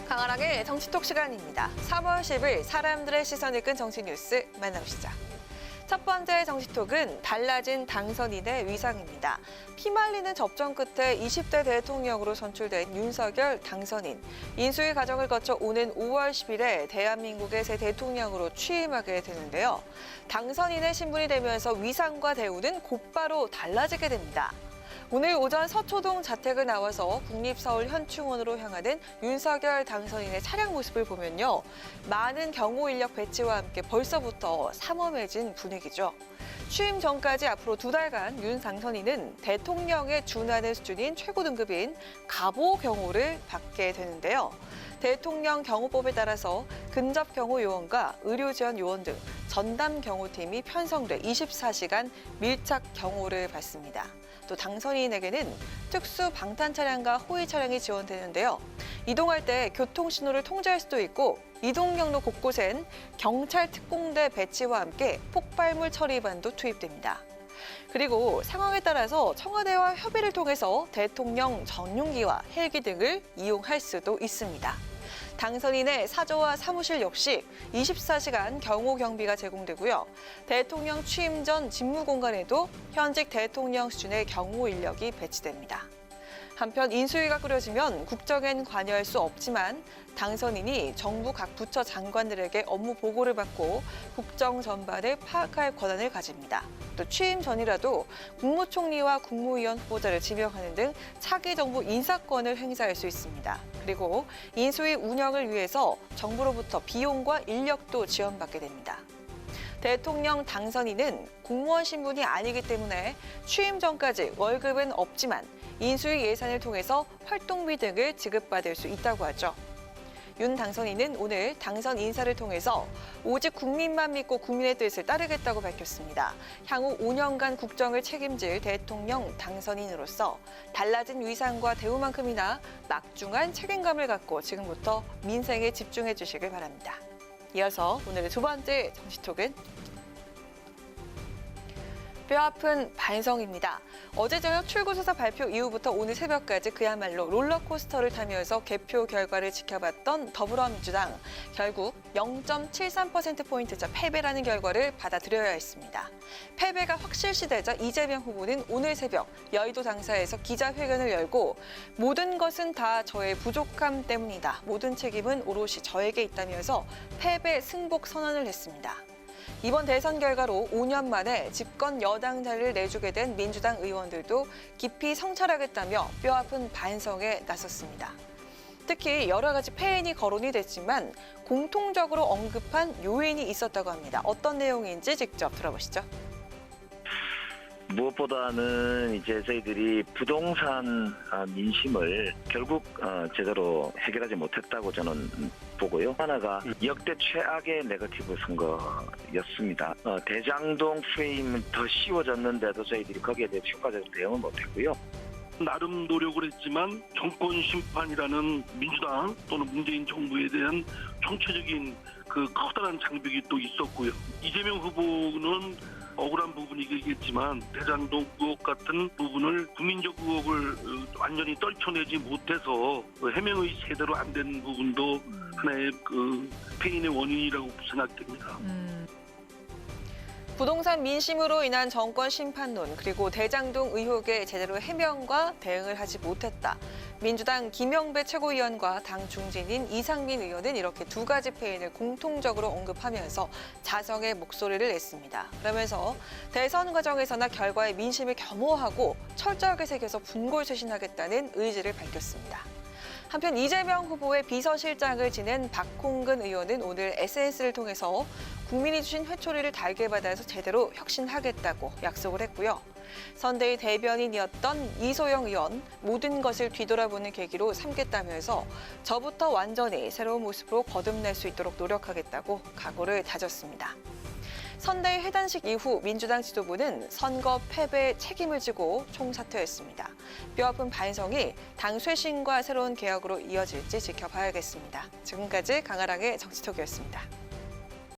강아랑의 정치톡 시간입니다. 3월 10일 사람들의 시선을 끈 정치 뉴스 만나보시죠. 첫 번째 정치톡은 달라진 당선인의 위상입니다. 피말리는 접전 끝에 20대 대통령으로 선출된 윤석열 당선인. 인수위 과정을 거쳐 오는 5월 10일에 대한민국의 새 대통령으로 취임하게 되는데요. 당선인의 신분이 되면서 위상과 대우는 곧바로 달라지게 됩니다. 오늘 오전 서초동 자택을 나와서 국립서울현충원으로 향하는 윤석열 당선인의 차량 모습을 보면요. 많은 경호 인력 배치와 함께 벌써부터 삼엄해진 분위기죠. 취임 전까지 앞으로 2달간 윤 당선인은 대통령에 준하는 수준인 최고 등급인 갑오 경호를 받게 되는데요. 대통령 경호법에 따라서 근접 경호 요원과 의료 지원 요원 등 전담 경호팀이 편성돼 24시간 밀착 경호를 받습니다. 또 당선인에게는 특수 방탄 차량과 호위 차량이 지원되는데요. 이동할 때 교통 신호를 통제할 수도 있고 이동 경로 곳곳엔 경찰 특공대 배치와 함께 폭발물 처리반도 투입됩니다. 그리고 상황에 따라서 청와대와 협의를 통해서 대통령 전용기와 헬기 등을 이용할 수도 있습니다. 당선인의 사저와 사무실 역시 24시간 경호 경비가 제공되고요. 대통령 취임 전 직무 공간에도 현직 대통령 수준의 경호 인력이 배치됩니다. 한편 인수위가 꾸려지면 국정엔 관여할 수 없지만 당선인이 정부 각 부처 장관들에게 업무 보고를 받고 국정 전반을 파악할 권한을 가집니다. 또 취임 전이라도 국무총리와 국무위원 후보자를 지명하는 등 차기 정부 인사권을 행사할 수 있습니다. 그리고 인수위 운영을 위해서 정부로부터 비용과 인력도 지원받게 됩니다. 대통령 당선인은 공무원 신분이 아니기 때문에 취임 전까지 월급은 없지만 인수위 예산을 통해서 활동비 등을 지급받을 수 있다고 하죠. 윤 당선인은 오늘 당선 인사를 통해서 오직 국민만 믿고 국민의 뜻을 따르겠다고 밝혔습니다. 향후 5년간 국정을 책임질 대통령 당선인으로서 달라진 위상과 대우만큼이나 막중한 책임감을 갖고 지금부터 민생에 집중해 주시길 바랍니다. 이어서 오늘의 두 번째 정치톡은 뼈아픈 반성입니다. 어제 저녁 출구조사 발표 이후부터 오늘 새벽까지 그야말로 롤러코스터를 타면서 개표 결과를 지켜봤던 더불어민주당. 결국 0.73%포인트차 패배라는 결과를 받아들여야 했습니다. 패배가 확실시되자 이재명 후보는 오늘 새벽 여의도 당사에서 기자회견을 열고 모든 것은 다 저의 부족함 때문이다. 모든 책임은 오롯이 저에게 있다면서 패배 승복 선언을 했습니다. 이번 대선 결과로 5년 만에 집권 여당 자리를 내주게 된 민주당 의원들도 깊이 성찰하겠다며 뼈아픈 반성에 나섰습니다. 특히 여러 가지 패인이 거론이 됐지만 공통적으로 언급한 요인이 있었다고 합니다. 어떤 내용인지 직접 들어보시죠. 무엇보다는 이제 저희들이 부동산 민심을 결국 제대로 해결하지 못했다고 저는 보고요. 하나가 역대 최악의 네거티브 선거였습니다. 대장동 프레임은 더 씌워졌는데도 저희들이 거기에 대해 효과적으로 대응을 못했고요. 나름 노력을 했지만 정권 심판이라는 민주당 또는 문재인 정부에 대한 총체적인 그 커다란 장벽이 또 있었고요. 이재명 후보는 억울한 부분이겠지만 대장동 의혹 같은 부분을 국민적 의혹을 완전히 떨쳐내지 못해서 해명이 제대로 안 된 부분도 하나의 그 패인의 원인이라고 생각됩니다. 부동산 민심으로 인한 정권 심판론 그리고 대장동 의혹에 제대로 해명과 대응을 하지 못했다. 민주당 김영배 최고위원과 당 중진인 이상민 의원은 이렇게 두 가지 패인을 공통적으로 언급하면서 자성의 목소리를 냈습니다. 그러면서 대선 과정에서나 결과의 민심을 겸허하고 철저하게 새겨서 분골쇄신하겠다는 의지를 밝혔습니다. 한편 이재명 후보의 비서실장을 지낸 박홍근 의원은 오늘 SNS를 통해서 국민이 주신 회초리를 달게 받아서 제대로 혁신하겠다고 약속을 했고요. 선대위 대변인이었던 이소영 의원, 모든 것을 뒤돌아보는 계기로 삼겠다면서 저부터 완전히 새로운 모습으로 거듭날 수 있도록 노력하겠다고 각오를 다졌습니다. 선대위 회단식 이후 민주당 지도부는 선거 패배에 책임을 지고 총사퇴했습니다. 뼈아픈 반성이 당 쇄신과 새로운 개혁으로 이어질지 지켜봐야겠습니다. 지금까지 강아랑의 정치톡이었습니다.